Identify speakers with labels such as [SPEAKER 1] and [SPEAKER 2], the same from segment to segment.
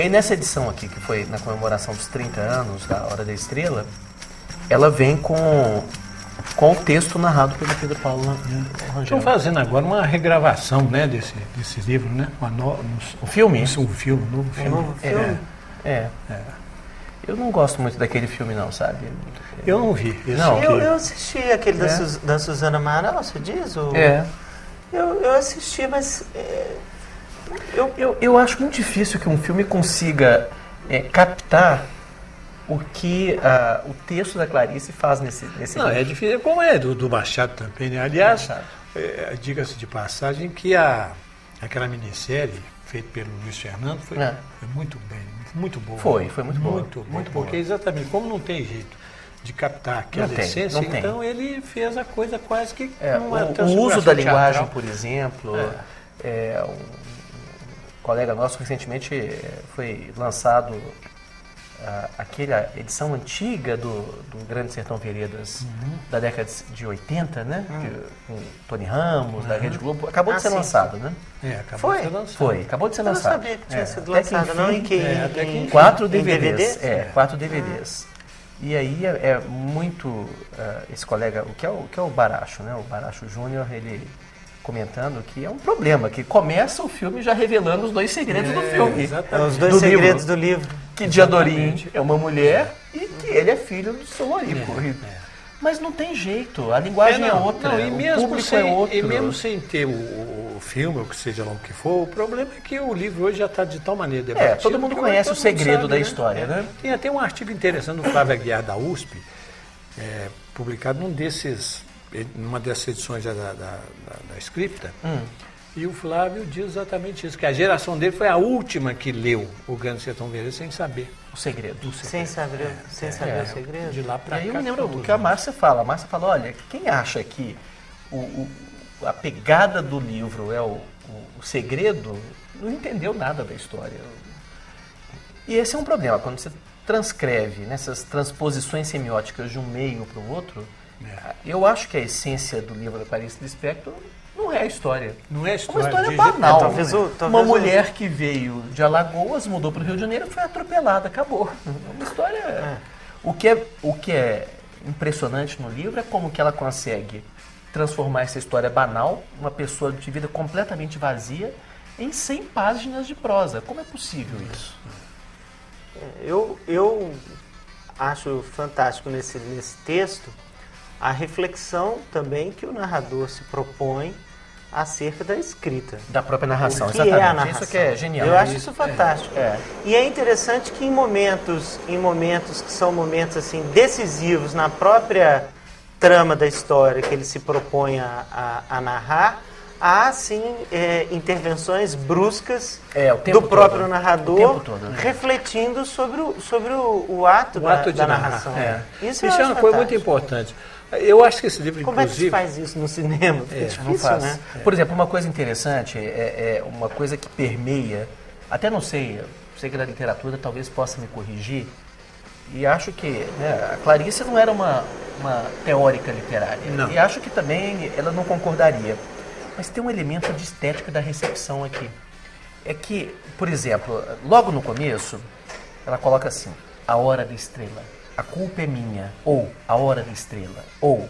[SPEAKER 1] aí nessa edição aqui, que foi na comemoração dos 30 anos da Hora da Estrela, ela vem com o texto narrado pelo Pedro Paulo Rangel.
[SPEAKER 2] Estão fazendo agora uma regravação, né, desse livro, né?
[SPEAKER 1] O filme?
[SPEAKER 2] Um filme, um novo filme.
[SPEAKER 3] Um novo filme?
[SPEAKER 1] Eu não gosto muito daquele filme não, sabe?
[SPEAKER 2] Eu não vi.
[SPEAKER 1] Não.
[SPEAKER 3] Eu assisti aquele da Suzana Amaral, você diz? Eu assisti, mas...
[SPEAKER 1] Eu acho muito difícil que um filme consiga captar o que o texto da Clarice faz nesse
[SPEAKER 2] Não,
[SPEAKER 1] livro.
[SPEAKER 2] é difícil, como é do Machado também, né? Aliás, diga-se de passagem que aquela minissérie feita pelo Luiz Fernando foi muito bem, muito boa.
[SPEAKER 1] Foi muito boa.
[SPEAKER 2] Muito boa, porque exatamente, como não tem jeito de captar aquela essência, então ele fez a coisa quase que...
[SPEAKER 1] o uso da linguagem, por exemplo, um colega nosso recentemente foi lançado aquela edição antiga do Grande Sertão Veredas da década de 80, né? Com Tony Ramos, da Rede Globo. Acabou de ser lançado, né?
[SPEAKER 2] Acabou de ser lançado.
[SPEAKER 1] Foi, acabou de ser lançado.
[SPEAKER 3] Eu não sabia que tinha sido lançado, não. Em que?
[SPEAKER 1] 4 DVDs.
[SPEAKER 3] DVD?
[SPEAKER 1] 4 DVDs. E aí muito... esse colega, o que é o Baracho, né? O Baracho Júnior, ele comentando que é um problema, que começa o filme já revelando os 2 segredos do filme.
[SPEAKER 2] Exatamente.
[SPEAKER 3] Os 2 segredos do livro.
[SPEAKER 1] Que Diadorim é uma mulher e que ele é filho do seu Lorico. Mas não tem jeito, a linguagem é outra, o público é outro.
[SPEAKER 2] E mesmo sem ter o filme, ou que seja lá o que for, o problema é que o livro hoje já está de tal maneira debatido.
[SPEAKER 1] Todo mundo conhece o segredo da história, né?
[SPEAKER 2] Tem até um artigo interessante do Flávio Aguiar da USP, publicado numa dessas edições da Scripta, e o Flávio diz exatamente isso, que a geração dele foi a última que leu o Grande Sertão Veredas sem saber
[SPEAKER 1] o segredo.
[SPEAKER 3] Sem saber o segredo.
[SPEAKER 2] De lá para cá.
[SPEAKER 1] E aí eu me lembro o que a Márcia fala. A Márcia fala, olha, quem acha que a pegada do livro é o segredo, não entendeu nada da história. E esse é um problema, quando você transcreve nessas transposições semióticas de um meio para o outro, eu acho que a essência do livro da Clarice Lispector não é a história.
[SPEAKER 2] Não é a história.
[SPEAKER 1] Uma história banal.
[SPEAKER 3] Talvez
[SPEAKER 1] uma mulher que veio de Alagoas, mudou para o Rio de Janeiro, foi atropelada, acabou. Uma história... O que é impressionante no livro é como que ela consegue transformar essa história banal, uma pessoa de vida completamente vazia, em 100 páginas de prosa. Como é possível isso?
[SPEAKER 3] Eu acho fantástico nesse texto a reflexão também que o narrador se propõe acerca da escrita.
[SPEAKER 1] Da própria narração,
[SPEAKER 3] o que
[SPEAKER 1] exatamente.
[SPEAKER 3] É a narração.
[SPEAKER 1] Isso que é genial.
[SPEAKER 3] Eu acho isso fantástico. E é interessante que em momentos que são momentos assim, decisivos na própria trama da história que ele se propõe a narrar, há sim intervenções bruscas do próprio narrador refletindo sobre o ato da narração.
[SPEAKER 2] Isso é uma coisa muito importante. Eu acho que esse livro,
[SPEAKER 3] Como
[SPEAKER 2] inclusive...
[SPEAKER 3] Como é que se faz isso no cinema? É difícil, né?
[SPEAKER 1] Por exemplo, uma coisa interessante, uma coisa que permeia, até não sei, sei que da literatura talvez possa me corrigir, e acho que a Clarice não era uma teórica literária.
[SPEAKER 2] Não.
[SPEAKER 1] E acho que também ela não concordaria. Mas tem um elemento de estética da recepção aqui. É que, por exemplo, logo no começo, ela coloca assim, a hora da estrela, a culpa é minha, ou a hora da estrela, ou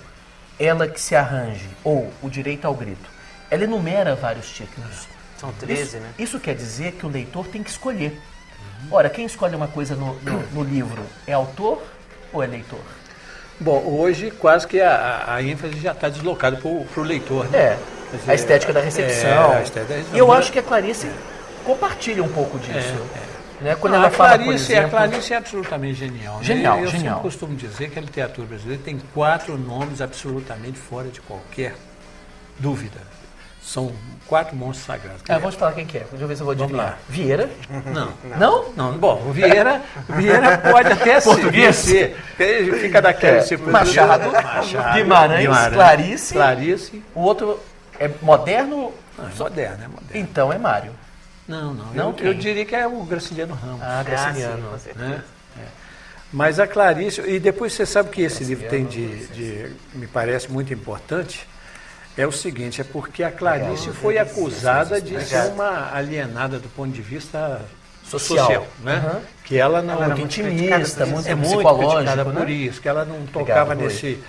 [SPEAKER 1] ela que se arranje, ou o direito ao grito. Ela enumera vários títulos.
[SPEAKER 3] São 13, né?
[SPEAKER 1] Isso quer dizer que o leitor tem que escolher. Ora, quem escolhe uma coisa no livro é autor ou é leitor?
[SPEAKER 2] Bom, hoje quase que a ênfase já está deslocada para o leitor, né?
[SPEAKER 1] A estética da recepção. E eu acho que a Clarice compartilha um pouco disso. Né? Quando ela fala, por exemplo...
[SPEAKER 2] A Clarice é absolutamente genial.
[SPEAKER 1] Genial,
[SPEAKER 2] né? Eu
[SPEAKER 1] genial.
[SPEAKER 2] sempre costumo dizer que a literatura brasileira tem 4 nomes absolutamente fora de qualquer dúvida. São 4 monstros sagrados.
[SPEAKER 1] Vou te falar quem que é. Deixa eu ver se eu vou adivinhar. Vieira?
[SPEAKER 2] Não? Não. Bom, o Vieira pode até ser. Ele fica daquele tipo...
[SPEAKER 1] Machado, Guimarães, Clarice. O outro é moderno?
[SPEAKER 2] É moderno.
[SPEAKER 1] Então é Mário.
[SPEAKER 2] Não, eu diria que é o Graciliano Ramos.
[SPEAKER 1] Graciliano.
[SPEAKER 2] Né? Mas a Clarice... E depois você sabe que esse livro tem me parece muito importante, é o seguinte, é porque a Clarice foi acusada de ser uma alienada do ponto de vista social, né?
[SPEAKER 1] Uhum.
[SPEAKER 2] Que ela não
[SPEAKER 1] Muito intimista, muito
[SPEAKER 2] muito
[SPEAKER 1] psicológico,
[SPEAKER 2] criticada
[SPEAKER 1] né?
[SPEAKER 2] por isso, que ela não tocava
[SPEAKER 1] Rui.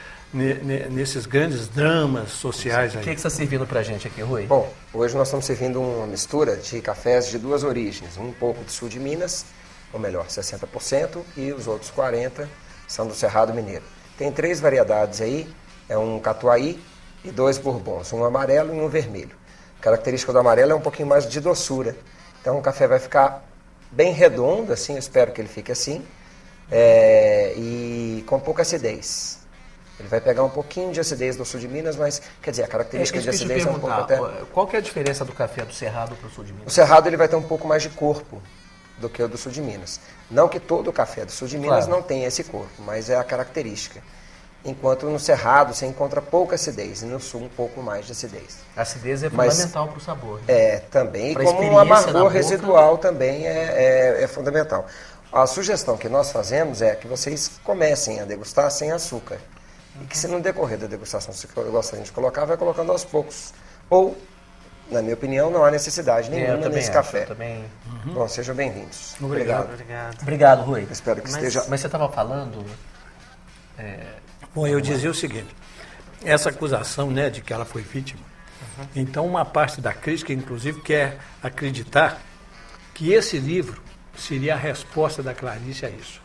[SPEAKER 2] nesses grandes dramas sociais
[SPEAKER 1] O
[SPEAKER 2] aí.
[SPEAKER 1] que você está servindo pra gente aqui, Rui?
[SPEAKER 4] Bom, hoje nós estamos servindo uma mistura de cafés de duas origens. Um pouco do sul de Minas, ou melhor, 60%, e os outros 40% são do Cerrado Mineiro. Tem 3 variedades aí, é um catuai e 2 bourbons, um amarelo e um vermelho. A característica do amarelo é um pouquinho mais de doçura. Então o café vai ficar bem redondo, assim, eu espero que ele fique assim, e com pouca acidez. Ele vai pegar um pouquinho de acidez do sul de Minas, mas, quer dizer, a característica de acidez é um pouco até...
[SPEAKER 1] Qual que é a diferença do café do Cerrado para o sul de Minas?
[SPEAKER 4] O Cerrado ele vai ter um pouco mais de corpo do que o do sul de Minas. Não que todo o café do sul de Minas não tenha esse corpo, mas é a característica. Enquanto no Cerrado você encontra pouca acidez e no sul um pouco mais de acidez.
[SPEAKER 1] A acidez é fundamental para o sabor.
[SPEAKER 4] É, também,
[SPEAKER 1] pra
[SPEAKER 4] como o
[SPEAKER 1] experiência na
[SPEAKER 4] amargor
[SPEAKER 1] boca.
[SPEAKER 4] residual também é fundamental. A sugestão que nós fazemos é que vocês comecem a degustar sem açúcar. E que se no decorrer da degustação você gostaria de colocar, vai colocando aos poucos. Ou, na minha opinião, não há necessidade nenhuma nesse café.
[SPEAKER 1] Também.
[SPEAKER 4] Bom, sejam bem-vindos.
[SPEAKER 2] Obrigado.
[SPEAKER 1] Obrigado, Rui.
[SPEAKER 4] Espero que esteja...
[SPEAKER 1] Mas você estava falando...
[SPEAKER 2] Bom, eu dizia o seguinte, essa acusação, né, de que ela foi vítima, então uma parte da crítica, inclusive, quer acreditar que esse livro seria a resposta da Clarice a isso.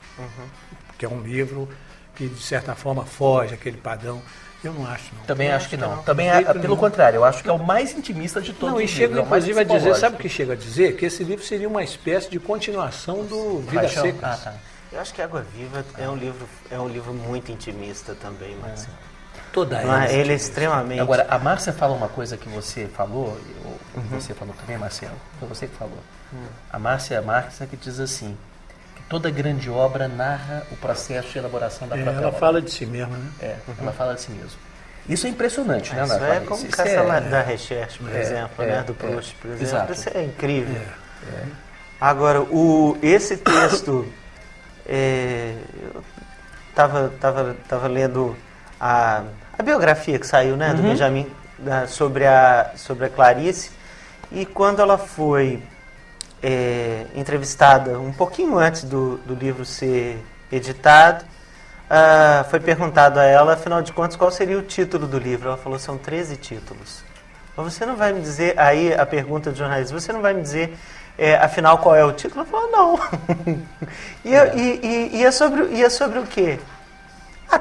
[SPEAKER 2] Que é um livro que, de certa forma, foge aquele padrão. Eu não acho, não.
[SPEAKER 1] Também acho que não. Também,
[SPEAKER 2] De jeito
[SPEAKER 1] pelo
[SPEAKER 2] nenhum.
[SPEAKER 1] contrário, eu acho que é o mais intimista de todos
[SPEAKER 2] Não, e
[SPEAKER 1] os
[SPEAKER 2] chega
[SPEAKER 1] livros. É o mais
[SPEAKER 2] inclusive a dizer,
[SPEAKER 1] psicológico.
[SPEAKER 2] sabe o que chega a dizer? Que esse livro seria uma espécie de continuação do Vidas
[SPEAKER 1] Paixão?
[SPEAKER 2] Secas.
[SPEAKER 1] Ah, tá.
[SPEAKER 3] Eu acho que Água Viva é um livro muito intimista também, Marcelo.
[SPEAKER 2] Toda
[SPEAKER 3] Ele é extremamente...
[SPEAKER 1] Agora, a Márcia fala uma coisa que você falou, você falou também, Marcelo, foi você que falou. A Márcia Marques é que diz assim, que toda grande obra narra o processo de elaboração da própria
[SPEAKER 2] ela
[SPEAKER 1] obra.
[SPEAKER 2] fala de si mesma, né?
[SPEAKER 1] Ela fala de si mesmo. Isso é impressionante, né,
[SPEAKER 3] Isso
[SPEAKER 1] Ana?
[SPEAKER 3] é como o Caça da Recherche, por exemplo, né? Do Proust, por exemplo.
[SPEAKER 1] Exato.
[SPEAKER 3] Isso é incrível. Agora, esse texto... eu estava lendo a biografia que saiu, né, do Benjamin, sobre a Clarice, e quando ela foi entrevistada um pouquinho antes do livro ser editado, foi perguntado a ela, afinal de contas, qual seria o título do livro. Ela falou, são 13 títulos. Mas você não vai me dizer, aí a pergunta do jornalista, você não vai me dizer, afinal, qual é o título? Ela falou, não. E é sobre o quê?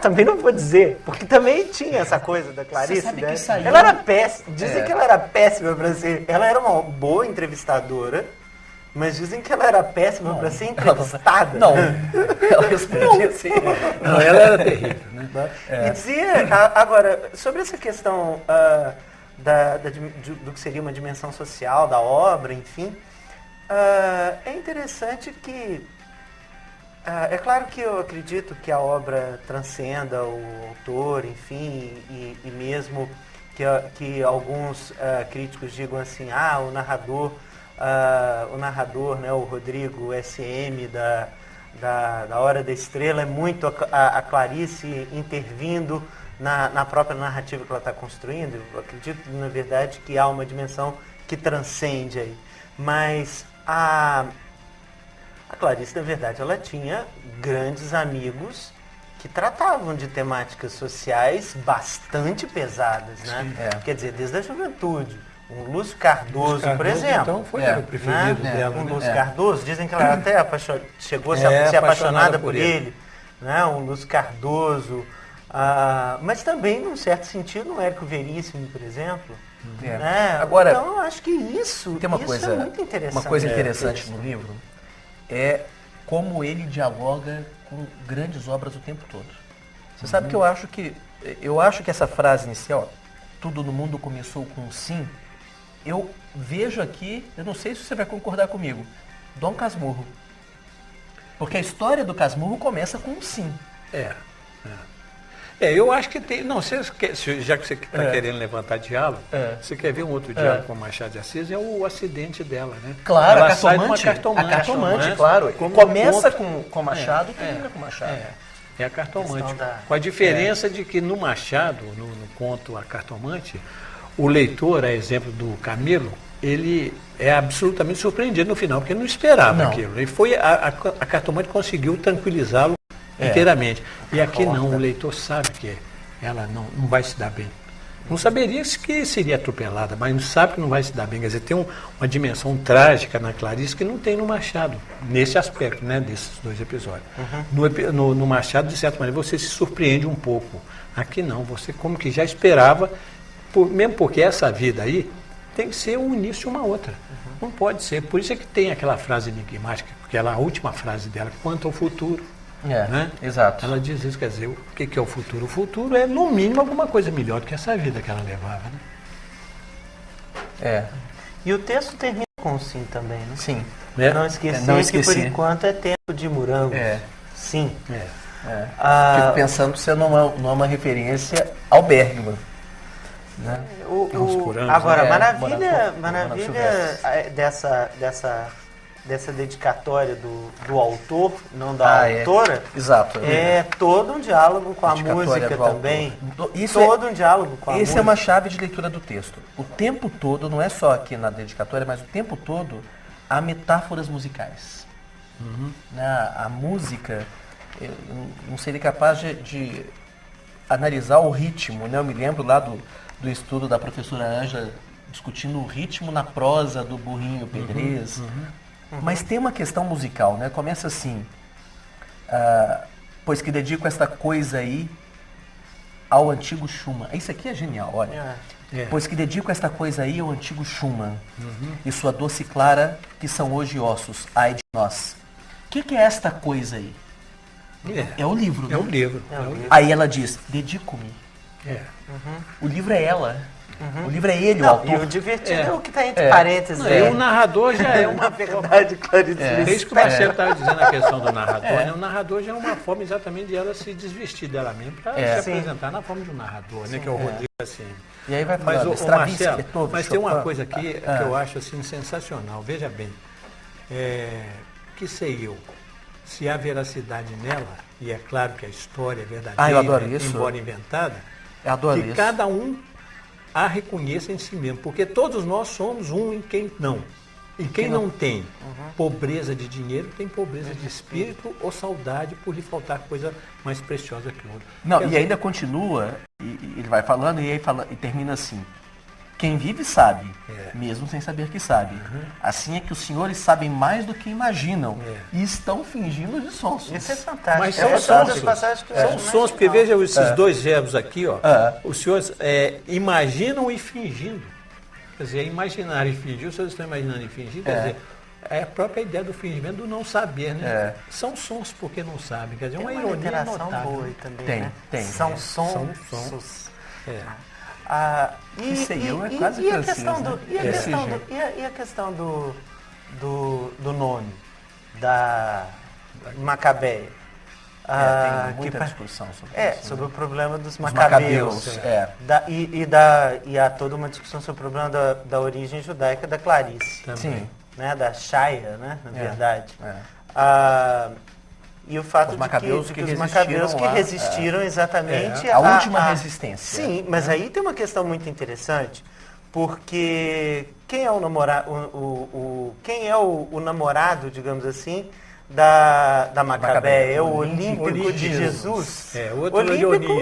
[SPEAKER 3] Também não vou dizer, porque também tinha essa coisa da Clarice.
[SPEAKER 1] Você sabe
[SPEAKER 3] né?
[SPEAKER 1] que saiu...
[SPEAKER 3] Ela era péssima, dizem que ela era péssima para ser... Ela era uma boa entrevistadora, mas dizem que ela era péssima para ser entrevistada.
[SPEAKER 1] Não, ela respondia assim.
[SPEAKER 2] Não, ela era terrível, né?
[SPEAKER 3] E dizia, agora, sobre essa questão do que seria uma dimensão social da obra, enfim, é interessante que, é claro que eu acredito que a obra transcenda o autor, enfim, e mesmo que alguns críticos digam assim, o narrador, né, o Rodrigo SM da Hora da Estrela, é muito a Clarice intervindo na própria narrativa que ela está construindo. Eu acredito, na verdade, que há uma dimensão que transcende aí. Mas a Clarice, na verdade, ela tinha grandes amigos que tratavam de temáticas sociais bastante pesadas, né? Quer dizer, desde a juventude. O Lúcio Cardoso, por exemplo.
[SPEAKER 2] Então foi o preferido dela.
[SPEAKER 3] O
[SPEAKER 2] né?
[SPEAKER 3] Lúcio Cardoso, dizem que ela até chegou a ser apaixonada por ele. Né? O Lúcio Cardoso. Mas também, num certo sentido, o Érico Veríssimo, por exemplo. Né?
[SPEAKER 1] Agora,
[SPEAKER 3] então, eu acho que isso
[SPEAKER 1] tem uma coisa,
[SPEAKER 3] é muito interessante.
[SPEAKER 1] Uma coisa interessante no livro é como ele dialoga com grandes obras o tempo todo. Você sabe que eu acho que essa frase inicial, tudo no mundo começou com um sim, eu vejo aqui, eu não sei se você vai concordar comigo, Dom Casmurro. Porque a história do Casmurro começa com um sim.
[SPEAKER 2] Eu acho que tem... Não, já que você está querendo levantar diálogo, você quer ver um outro diálogo com Machado de Assis, é o acidente dela, né?
[SPEAKER 1] Claro,
[SPEAKER 2] ela
[SPEAKER 1] a
[SPEAKER 2] sai de uma
[SPEAKER 1] cartomante. A cartomante,
[SPEAKER 2] né?
[SPEAKER 1] claro.
[SPEAKER 2] Como
[SPEAKER 1] Começa com Machado e termina com Machado.
[SPEAKER 2] É a cartomante.
[SPEAKER 3] Da...
[SPEAKER 2] Com a diferença de que no Machado, no conto A Cartomante, o leitor, a exemplo do Camilo, ele é absolutamente surpreendido no final, porque ele não esperava aquilo. Ele foi, a cartomante conseguiu tranquilizá-lo inteiramente. E aqui não, o leitor sabe que ela não vai se dar bem. Não saberia que seria atropelada, mas sabe que não vai se dar bem. Quer dizer, tem uma dimensão trágica na Clarice que não tem no Machado, nesse aspecto, né, desses dois episódios. No Machado, de certa maneira, você se surpreende um pouco. Aqui não, você como que já esperava, mesmo porque essa vida aí tem que ser um início e uma outra. Não pode ser. Por isso é que tem aquela frase enigmática, aquela última frase dela, quanto ao futuro. Né?
[SPEAKER 1] Exato.
[SPEAKER 2] Ela diz isso, quer dizer, o que é o futuro? O futuro é, no mínimo, alguma coisa melhor do que essa vida que ela levava. Né?
[SPEAKER 3] E o texto termina com sim também, né?
[SPEAKER 1] Sim.
[SPEAKER 3] Não esquecer que, por enquanto, é tempo de morangos. Sim.
[SPEAKER 1] Fico pensando se não é uma referência ao Bergman. Né?
[SPEAKER 3] Agora,
[SPEAKER 1] Morangos
[SPEAKER 3] maravilha dessa dedicatória do autor, não da autora,
[SPEAKER 1] Exato.
[SPEAKER 3] É todo um diálogo com a música também. Um diálogo com a música.
[SPEAKER 1] Essa é uma chave de leitura do texto. O tempo todo, não é só aqui na dedicatória, mas o tempo todo, há metáforas musicais. A música, eu não seria capaz de analisar o ritmo. Né? Eu me lembro lá do estudo da professora Ângela discutindo o ritmo na prosa do Burrinho Pedrez. Mas tem uma questão musical, né? Começa assim, pois que dedico esta coisa aí ao antigo Schumann. Isso aqui é genial, olha. Pois que dedico esta coisa aí ao antigo Schumann e sua doce clara, que são hoje ossos, ai de nós. O que é esta coisa aí? É o livro, né?
[SPEAKER 2] É o livro.
[SPEAKER 1] Aí ela diz, dedico-me. O livro é ela. O livro é ele, o autor.
[SPEAKER 3] E o divertido é o que está entre parênteses.
[SPEAKER 2] O narrador já é uma
[SPEAKER 3] verdade claríssima.
[SPEAKER 2] É isso que o Marcelo estava dizendo, a questão do narrador. Né? O narrador já é uma forma exatamente de ela se desvestir dela mesma para se apresentar na forma de um narrador, né? Que é o Rodrigo assim.
[SPEAKER 1] E aí vai
[SPEAKER 2] falar,
[SPEAKER 1] mas
[SPEAKER 2] Marcelo, mas tem uma coisa aqui que eu acho assim sensacional. Veja bem, que sei eu, se há veracidade nela, e é claro que a história é verdadeira,
[SPEAKER 1] eu adoro isso.
[SPEAKER 2] embora inventada,
[SPEAKER 1] eu adoro
[SPEAKER 2] que
[SPEAKER 1] isso.
[SPEAKER 2] cada um a reconheça em si mesmo, porque todos nós somos um em quem não. E quem não tem pobreza de dinheiro, tem pobreza de espírito ou saudade por lhe faltar coisa mais preciosa que outra.
[SPEAKER 1] Não, e ainda continua, e ele vai falando, e aí e termina assim. Quem vive sabe, mesmo sem saber que sabe. Assim é que os senhores sabem mais do que imaginam e estão fingindo de sonsos.
[SPEAKER 3] Isso é fantástico.
[SPEAKER 2] Mas são sonsos. São sonsos, porque veja esses dois verbos aqui, ó. Os senhores imaginam e fingindo. Quer dizer, imaginar e fingir, os senhores estão imaginando e fingindo, quer dizer, é a própria ideia do fingimento do não saber, né? São sons porque não sabem, quer dizer, uma ironia notável.
[SPEAKER 3] Boa também,
[SPEAKER 1] tem.
[SPEAKER 3] São sonsos.
[SPEAKER 1] E
[SPEAKER 3] a questão do nome da Macabeia?
[SPEAKER 1] Tem muita discussão sobre isso.
[SPEAKER 3] Sobre o problema dos macabeus. E há toda uma discussão sobre o problema da origem judaica da Clarice.
[SPEAKER 1] Sim.
[SPEAKER 3] Né, da Shaya, né, na verdade. E o fato de que os macabeus que resistiram exatamente
[SPEAKER 1] a última resistência.
[SPEAKER 3] Sim, mas aí tem uma questão muito interessante, porque quem é o namorado, digamos assim, da Macabeia? É o Olímpico de Jesus.
[SPEAKER 2] Olímpico,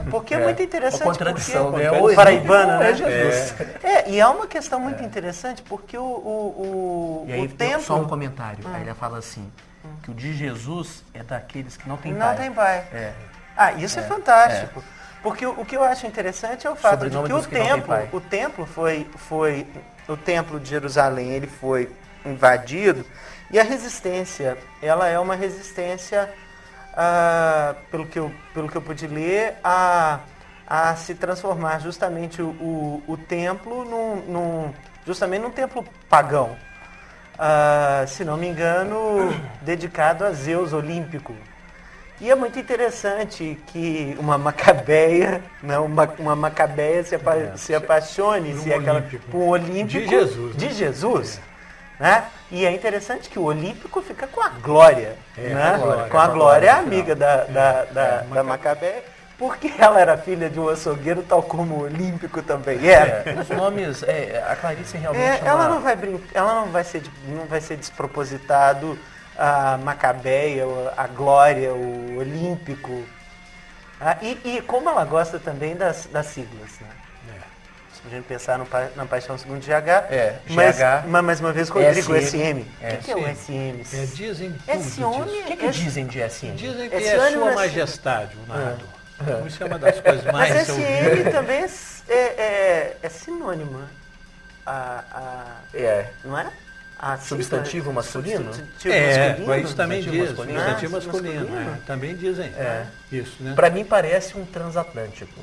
[SPEAKER 3] porque é muito interessante.
[SPEAKER 1] Uma contradição, né?
[SPEAKER 3] O paraibano, né?
[SPEAKER 1] Jesus.
[SPEAKER 3] E há uma questão muito interessante, porque o templo...
[SPEAKER 1] Só um comentário, aí ele fala assim, que o de Jesus é daqueles que não tem pai.
[SPEAKER 3] Não tem pai. Isso é fantástico. Porque o que eu acho interessante é o fato de que o templo de Jerusalém, ele foi invadido, e a resistência, ela é uma resistência, pelo que eu pude ler, a se transformar justamente o templo num templo pagão. Se não me engano, dedicado a Zeus olímpico. E é muito interessante que uma macabeia, né, uma macabeia se apaixone por um olímpico
[SPEAKER 2] de Jesus.
[SPEAKER 3] Né? E é interessante que o olímpico fica com a glória. Né? Com a glória, é amiga da macabeia. Porque ela era filha de um açougueiro, tal como o Olímpico também era.
[SPEAKER 1] Os nomes, a Clarice realmente
[SPEAKER 3] Ela não vai brincar, ela não vai ser despropositado a Macabeia, a Glória, o Olímpico. E como ela gosta também das siglas, né? Se a gente pensar na Paixão Segundo GH,
[SPEAKER 1] GH,
[SPEAKER 3] mais uma vez, Rodrigo,
[SPEAKER 1] SM.
[SPEAKER 3] SM. O que é o SM?
[SPEAKER 2] Dizem tudo
[SPEAKER 3] Esse
[SPEAKER 2] disso.
[SPEAKER 1] O que dizem de SM?
[SPEAKER 2] Dizem que
[SPEAKER 3] Esse
[SPEAKER 2] é
[SPEAKER 3] ânimo
[SPEAKER 2] Sua
[SPEAKER 3] é-
[SPEAKER 2] Majestade, o narrador. Então, isso é uma das coisas mais
[SPEAKER 3] Mas SM
[SPEAKER 2] ouvidas.
[SPEAKER 3] também é sinônimo, não é?
[SPEAKER 1] Substantivo masculino?
[SPEAKER 3] Substantivo masculino?
[SPEAKER 2] Isso também
[SPEAKER 1] Substantivo
[SPEAKER 2] diz.
[SPEAKER 1] masculino.
[SPEAKER 2] Substantivo
[SPEAKER 3] Masculino.
[SPEAKER 2] masculino. Também dizem. Isso, né?
[SPEAKER 1] Para mim parece um transatlântico.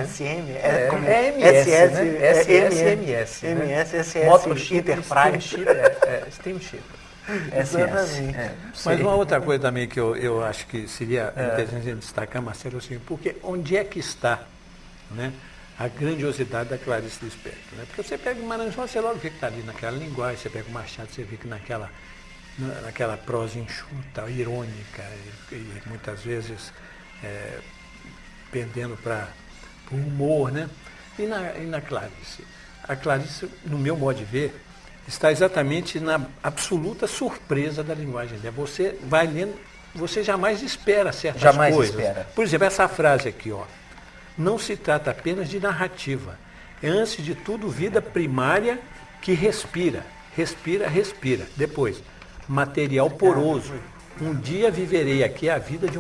[SPEAKER 3] SM,
[SPEAKER 1] É MS,
[SPEAKER 3] SS,
[SPEAKER 1] né? SMS, né?
[SPEAKER 3] MS, SS,
[SPEAKER 1] Motorship,
[SPEAKER 3] Enterprise.
[SPEAKER 1] Steamship.
[SPEAKER 3] Exatamente.
[SPEAKER 2] Mas uma outra coisa também que eu acho que seria interessante a gente destacar, Marcelo, assim, porque onde é que está, né, a grandiosidade da Clarice Lispector? Né? Porque você pega o Guimarães, você logo vê que está ali naquela linguagem, você pega o Machado, você vê que naquela prosa enxuta, irônica, e muitas vezes pendendo para o humor, né? E na Clarice? A Clarice, no meu modo de ver, está exatamente na absoluta surpresa da linguagem dela. Você vai lendo, você jamais espera certas coisas.
[SPEAKER 1] Espera.
[SPEAKER 2] Por exemplo, essa frase aqui, ó. Não se trata apenas de narrativa. É, antes de tudo, vida primária que respira. Respira. Depois, material poroso. Um dia viverei aqui a vida de um